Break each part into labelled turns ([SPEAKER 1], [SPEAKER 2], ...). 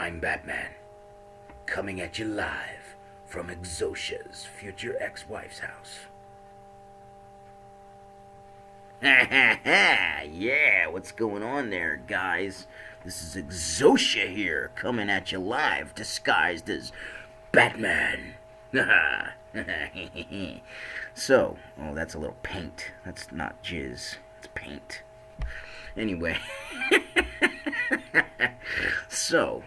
[SPEAKER 1] I'm Batman, coming at you live from Exosha's future ex-wife's house. Yeah, what's going on there, guys? This is Exosha here, coming at you live, disguised as Batman. So, oh, that's a little paint. That's not jizz, it's paint. Anyway. So,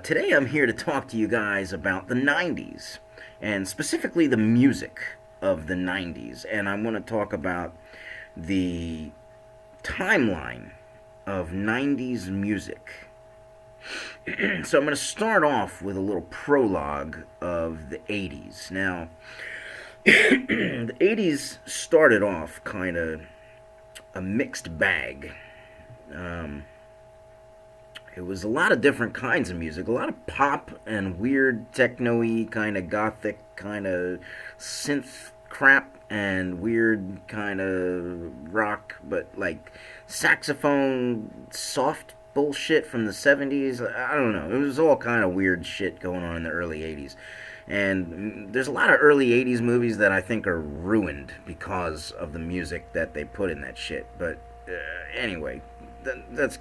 [SPEAKER 1] today I'm here to talk to you guys about the 90s, and specifically the music of the 90s. And I want to talk about the timeline of 90s music. So I'm going to start off with a little prologue of the 80s. Now, the 80s started off kind of a mixed bag. It was a lot of different kinds of music, a lot of pop and weird techno-y kind of gothic kind of synth crap and weird kind of rock, but like saxophone soft bullshit from the 70s. I don't know. It was all kind of weird shit going on in the early 80s. And there's a lot of early 80s movies that I think are ruined because of the music that they put in that shit. But anyway, that's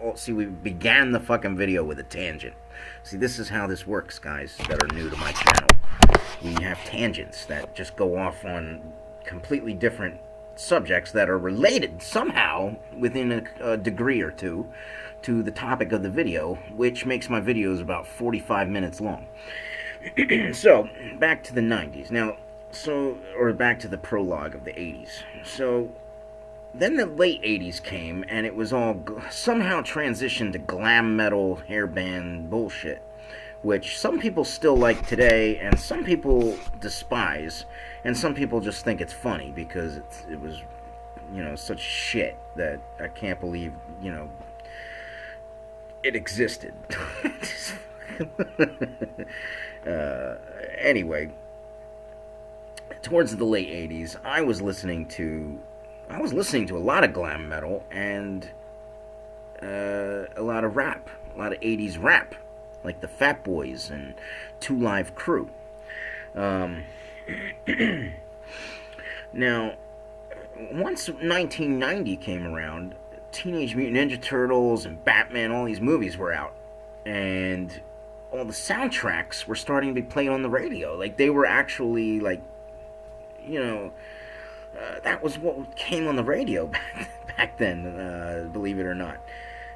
[SPEAKER 1] all. See, we began the fucking video with a tangent. See, this is how this works, guys that are new to my channel. We have tangents that just go off on completely different subjects that are related somehow within a degree or two to the topic of the video, which makes my videos about 45 minutes long. So, back to the 90s. Now, or back to the prologue of the 80s. So, then the late 80s came, and it was all somehow transitioned to glam metal, hairband bullshit, which some people still like today, and some people despise, and some people just think it's funny because it was, such shit that I can't believe, it existed. Anyway, towards the late 80s, I was listening to a lot of glam metal and a lot of rap, a lot of 80s rap, like the Fat Boys and Two Live Crew. Now, once 1990 came around, Teenage Mutant Ninja Turtles and Batman, all these movies were out, and all the soundtracks were starting to be played on the radio. Like, they were actually, like, that was what came on the radio back then, believe it or not.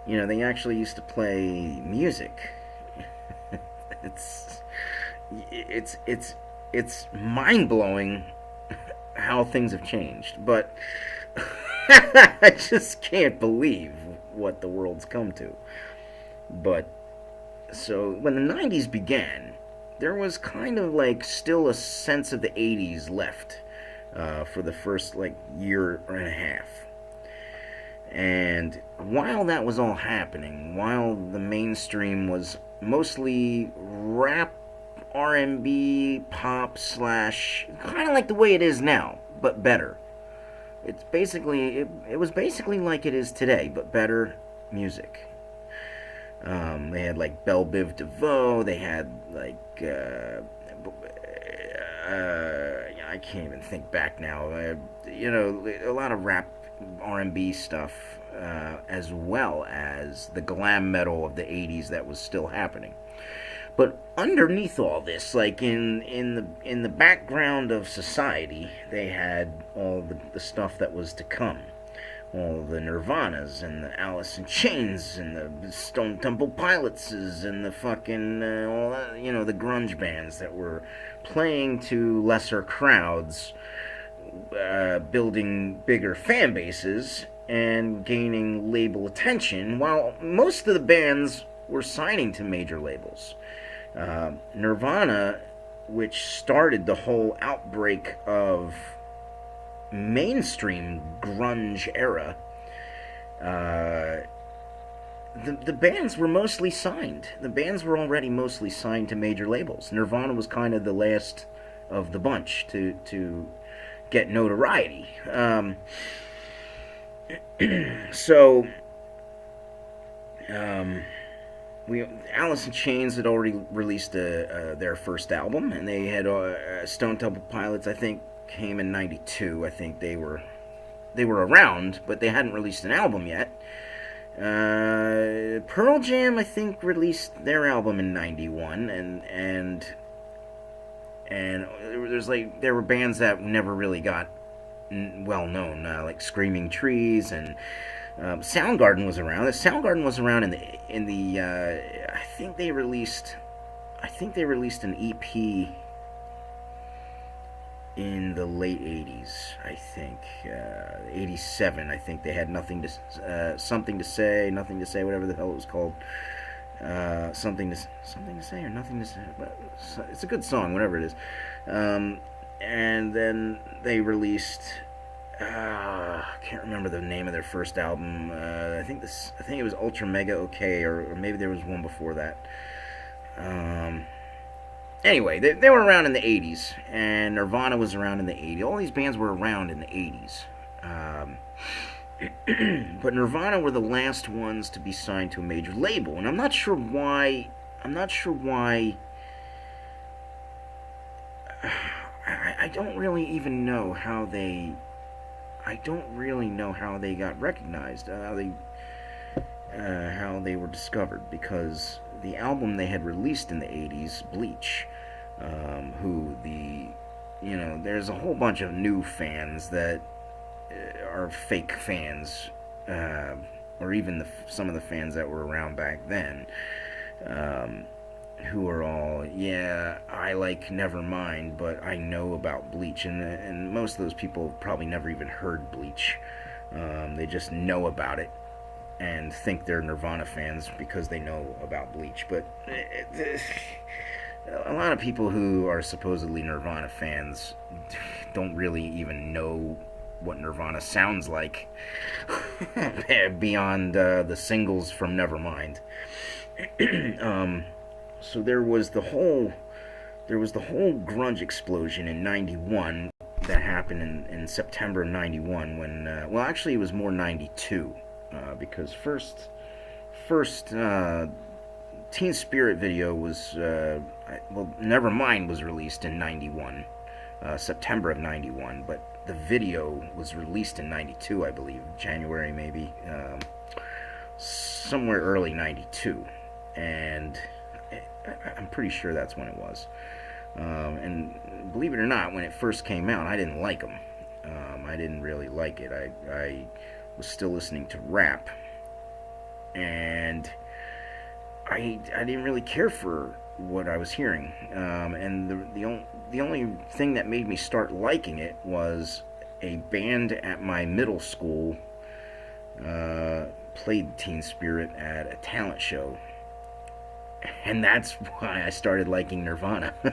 [SPEAKER 1] They actually used to play music. It's mind-blowing how things have changed, but I just can't believe what the world's come to. But so when the 90s began, there was kind of like still a sense of the 80s left for the first year and a half. And while that was all happening, while the mainstream was mostly rap, R&B, pop / kind of like the way it is now, but better. It's basically it was basically like it is today, but better music. They had like Belle Biv DeVoe. They had like I can't even think back now. A lot of rap, R&B stuff, as well as the glam metal of the 80s that was still happening. But underneath all this, like in the background of society, they had all the stuff that was to come. All the Nirvanas and the Alice in Chains and the Stone Temple Pilots and the fucking all that, the grunge bands that were playing to lesser crowds, building bigger fan bases and gaining label attention, while most of the bands were signing to major labels. Nirvana, which started the whole outbreak of mainstream grunge era, the bands were mostly signed. The bands were already mostly signed to major labels. Nirvana was kind of the last of the bunch to get notoriety. So we Alice in Chains had already released their first album, and they had Stone Temple Pilots. I think came in '92. I think they were around, but they hadn't released an album yet. Pearl Jam, I think, released their album in '91, and there were bands that never really got well known, like Screaming Trees, and Soundgarden was around. Soundgarden was around in the I think they released an EP in the late '80s. I think '87. I think they had something to say, whatever the hell it was called. Something to say or nothing to say. But it's a good song, whatever it is. And then they released. I can't remember the name of their first album. I think it was Ultra Mega OK, or maybe there was one before that. Anyway, they were around in the '80s, and Nirvana was around in the '80s. All these bands were around in the '80s. But Nirvana were the last ones to be signed to a major label, and I'm not sure why. I don't really even know how they. I don't really know how they got recognized, how they were discovered, because the album they had released in the '80s, Bleach, there's a whole bunch of new fans that are fake fans, or even some of the fans that were around back then, who are all, yeah, I like Nevermind, but I know about Bleach, and most of those people probably never even heard Bleach. They just know about it and think they're Nirvana fans because they know about Bleach. But a lot of people who are supposedly Nirvana fans don't really even know what Nirvana sounds like beyond the singles from Nevermind. So there was the whole grunge explosion in '91 that happened in September of '91 when actually it was more '92, because first Teen Spirit video was Nevermind was released in '91, September of '91, but the video was released in '92, I believe, January maybe, somewhere early '92, and I'm pretty sure that's when it was. And believe it or not, when it first came out, I didn't like them. I didn't really like it. I was still listening to rap, and I didn't really care for what I was hearing. And the only thing that made me start liking it was a band at my middle school played Teen Spirit at a talent show. And that's why I started liking Nirvana. I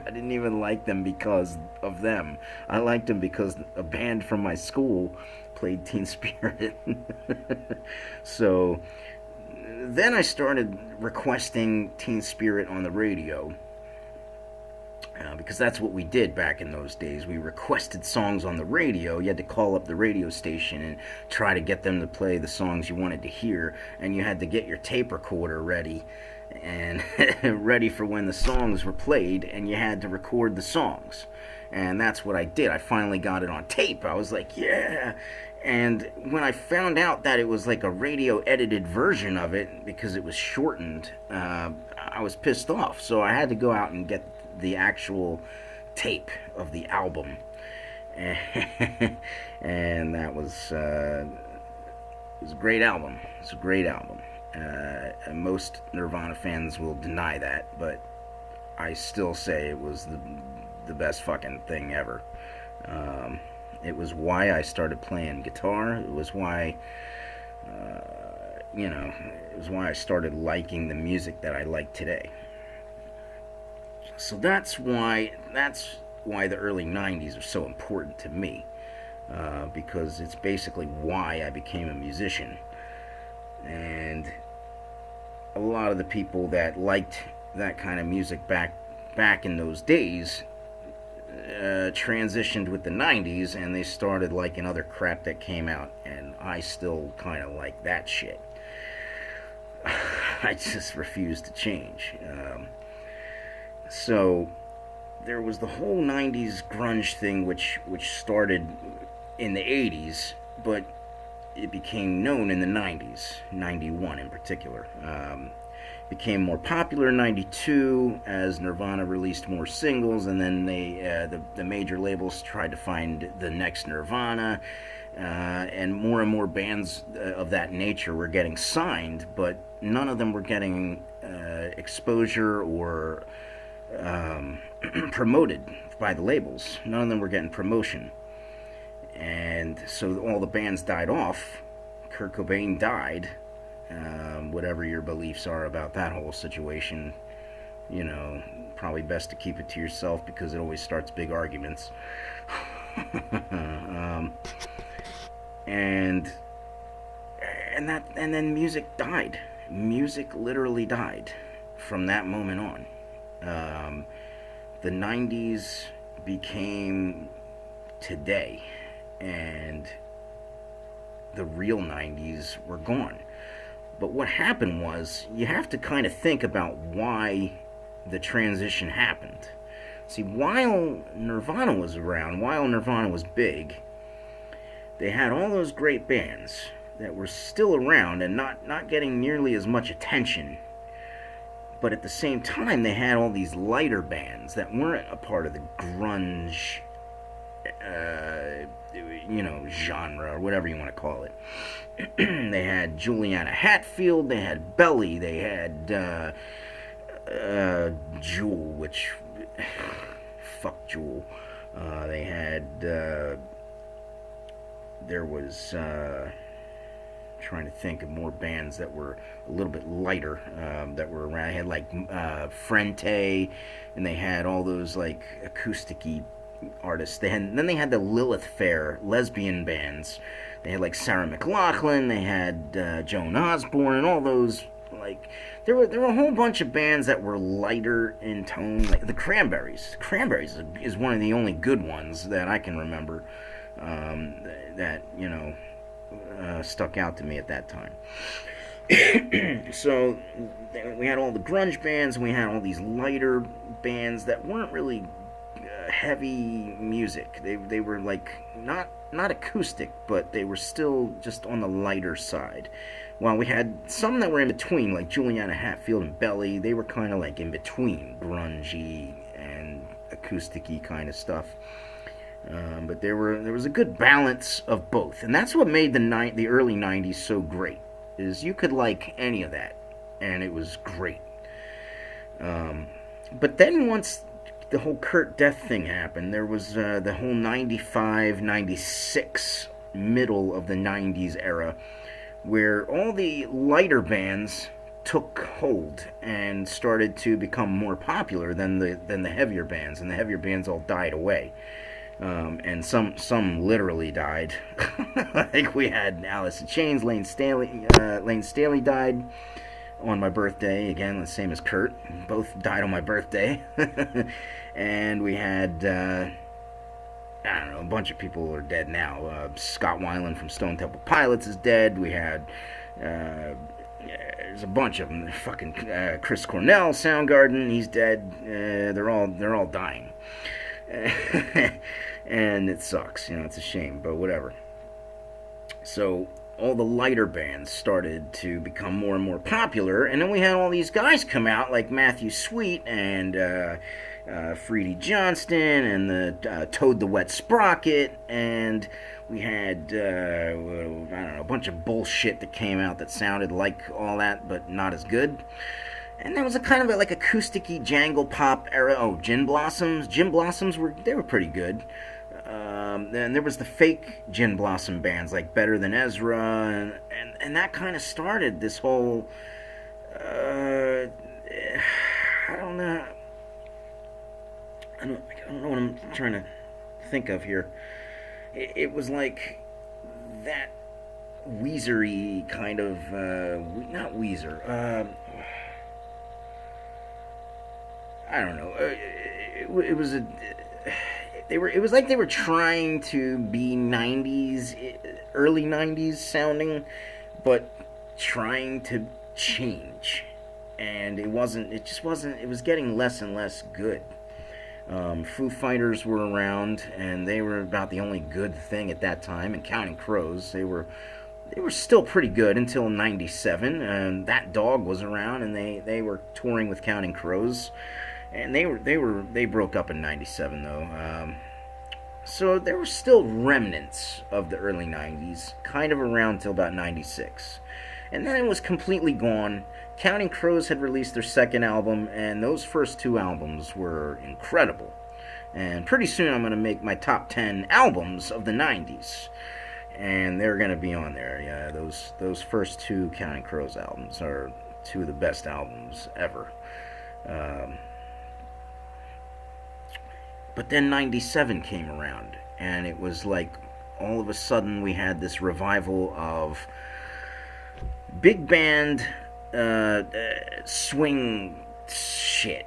[SPEAKER 1] didn't even like them because of them. I liked them because a band from my school played Teen Spirit. So then I started requesting Teen Spirit on the radio. Because that's what we did back in those days. We requested songs on the radio. You had to call up the radio station and try to get them to play the songs you wanted to hear. And you had to get your tape recorder ready and ready for when the songs were played. And you had to record the songs. And that's what I did. I finally got it on tape. I was like, yeah. And when I found out that it was like a radio edited version of it because it was shortened, I was pissed off. So I had to go out and get the actual tape of the album, and that was it was a great album. It's a great album. Most Nirvana fans will deny that, but I still say it was the best fucking thing ever. It was why I started playing guitar. It was why it was why I started liking the music that I like today. So that's why the early '90s are so important to me, because it's basically why I became a musician. And a lot of the people that liked that kind of music back in those days transitioned with the '90s, and they started liking other crap that came out, and I still kind of like that shit. I just refused to change. So there was the whole '90s grunge thing, which started in the '80s, but it became known in the '90s, '91 in particular. Became more popular in '92 as Nirvana released more singles, and then the major labels tried to find the next Nirvana, and more bands of that nature were getting signed, but none of them were getting exposure or promoted by the labels. None of them were getting promotion. And so all the bands died off. Kurt Cobain died. Whatever your beliefs are about that whole situation, probably best to keep it to yourself because it always starts big arguments. and then music died. Music literally died from that moment on. The '90s became today, and the real '90s were gone. But what happened was, you have to kind of think about why the transition happened. See, while Nirvana was around, while Nirvana was big, they had all those great bands that were still around and not getting nearly as much attention. But at the same time, they had all these lighter bands that weren't a part of the grunge genre, or whatever you want to call it. They had Juliana Hatfield, they had Belly, they had Jewel, which fuck Jewel. They had there was trying to think of more bands that were a little bit lighter that were around. They had like Frente, and they had all those like acoustic-y artists. Then they had the Lilith Fair lesbian bands. They had like Sarah McLachlan. They had Joan Osborne, and all those like there were a whole bunch of bands that were lighter in tone. Like the Cranberries. Cranberries is one of the only good ones that I can remember that stuck out to me at that time. So we had all the grunge bands, and we had all these lighter bands that weren't really heavy music. They were like not acoustic, but they were still just on the lighter side. While we had some that were in between, like Juliana Hatfield and Belly. They were kind of like in between grungy and acoustic-y kind of stuff. But there was a good balance of both, and that's what made the early '90s so great. Is you could like any of that, and it was great. But then once the whole Kurt death thing happened, there was the whole '95, '96 middle of the '90s era, where all the lighter bands took hold and started to become more popular than the heavier bands, and the heavier bands all died away. And some literally died. Like we had Alice in Chains, Lane Staley died on my birthday, again, the same as Kurt. Both died on my birthday. And we had, I don't know, a bunch of people are dead now. Scott Weiland from Stone Temple Pilots is dead. We had, there's a bunch of them. Fucking Chris Cornell, Soundgarden, he's dead. They're all dying. And it sucks, it's a shame, but whatever. So all the lighter bands started to become more and more popular, and then we had all these guys come out like Matthew Sweet and Freddie Johnston and the Toad the Wet Sprocket, and we had I don't know, a bunch of bullshit that came out that sounded like all that but not as good. And that was a kind of like acoustic-y jangle pop era. Oh, Gin Blossoms. Gin Blossoms were pretty good. Then there was the fake Gin Blossom bands like Better Than Ezra, and that kind of started this whole. I don't know. I don't know what I'm trying to think of here. It was like that Weezer-y kind of not Weezer. I don't know. It was a. It was like they were trying to be '90s, early '90s sounding, but trying to change, and it wasn't. It just wasn't. It was getting less and less good. Foo Fighters were around, and they were about the only good thing at that time. And Counting Crows, they were still pretty good until '97, and That Dog was around, and they were touring with Counting Crows, and they broke up in '97 though. So there were still remnants of the early '90s, kind of around till about '96, and then it was completely gone. Counting Crows had released their second album, and those first two albums were incredible. And pretty soon I'm going to make my top 10 albums of the '90s, and they're going to be on there. Yeah, those first two Counting Crows albums are two of the best albums ever. Um, but then '97 came around, and it was like all of a sudden we had this revival of big band swing shit.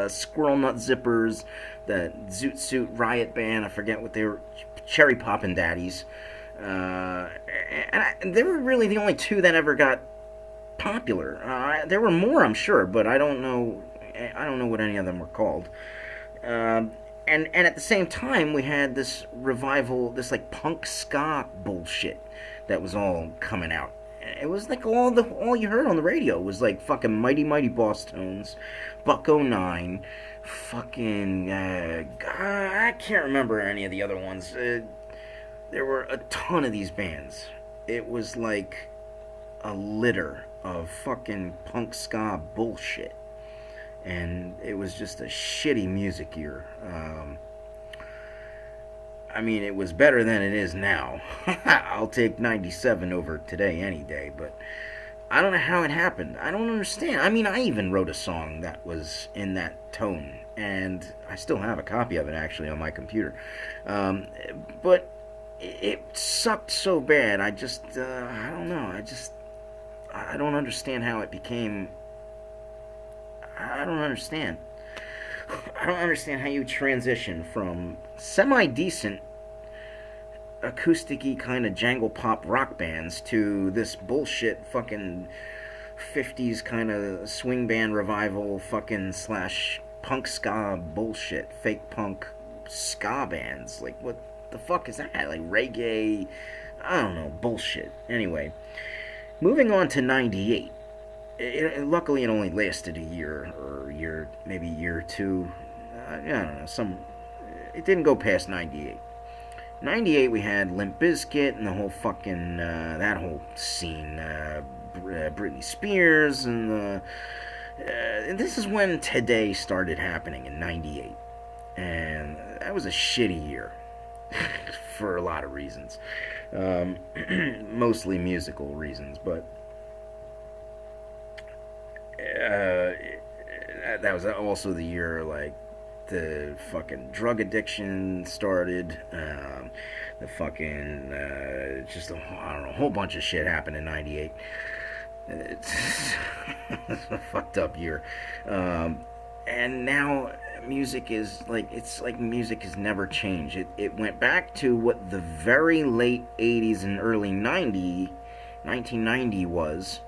[SPEAKER 1] Squirrel Nut Zippers, the Zoot Suit Riot Band, I forget what they were, Cherry Poppin' Daddies. And they were really the only two that ever got popular. There were more, I'm sure, but I don't know. I don't know what any of them were called. And at the same time, we had this revival, this like punk ska bullshit that was all coming out. It was like all you heard on the radio was like fucking Mighty Mighty Boss Tones, Buck '09, fucking I can't remember any of the other ones. There were a ton of these bands. It was like a litter of fucking punk ska bullshit, and it was just a shitty music year. I mean, it was better than it is now. I'll take '97 over today any day, but I don't know how it happened. I don't understand. I mean, I even wrote a song that was in that tone, and I still have a copy of it actually on my computer. But it sucked so bad. I don't know. I don't understand how it became. I don't understand. I don't understand how you transition from semi-decent acoustic-y kind of jangle pop rock bands to this bullshit fucking 50s kind of swing band revival fucking slash punk ska bullshit, fake punk ska bands. Like, what the fuck is that? Like reggae, I don't know, bullshit. Anyway, moving on to '98. Luckily, it only lasted a year, or maybe year or two. I don't know. It didn't go past '98. '98, we had Limp Bizkit and the whole fucking that whole scene. Britney Spears and this is when Today started happening in '98, and that was a shitty year for a lot of reasons, mostly musical reasons, but. That was also the year like the fucking drug addiction started. The fucking just I don't know, a whole bunch of shit happened in '98. It's a fucked up year, and now music is like music has never changed. It went back to what the very late '80s and early 1990 was.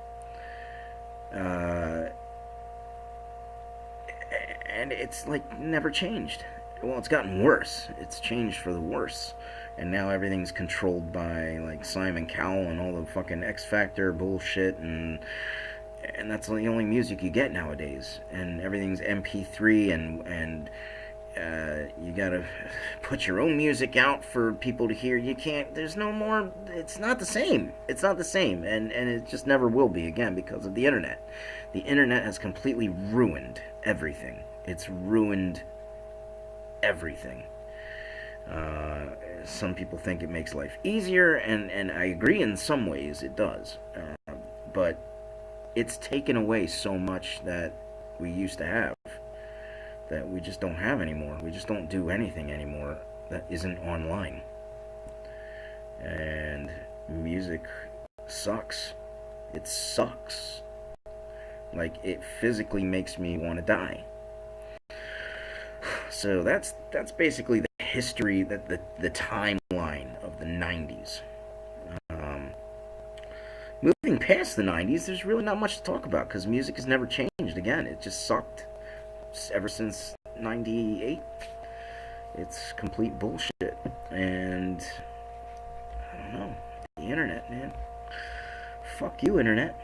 [SPEAKER 1] And it's like never changed. Well, it's gotten worse. It's changed for the worse. And now everything's controlled by like Simon Cowell and all the fucking X Factor bullshit, and that's the only music you get nowadays. And everything's MP3, and you gotta put your own music out for people to hear. You can't. There's no more. It's not the same. It's not the same, and it just never will be again because of the internet. The internet has completely ruined everything. It's ruined everything. Some people think it makes life easier, and I agree in some ways it does. But it's taken away so much that we used to have that we just don't have anymore. We just don't do anything anymore that isn't online. And music sucks. It sucks. Like, it physically makes me want to die. So that's basically the history, that the timeline of the '90s. Moving past the 90s, there's really not much to talk about because music has never changed. Again, it just sucked ever since 98. It's complete bullshit. And I don't know. The internet, man. Fuck you, internet.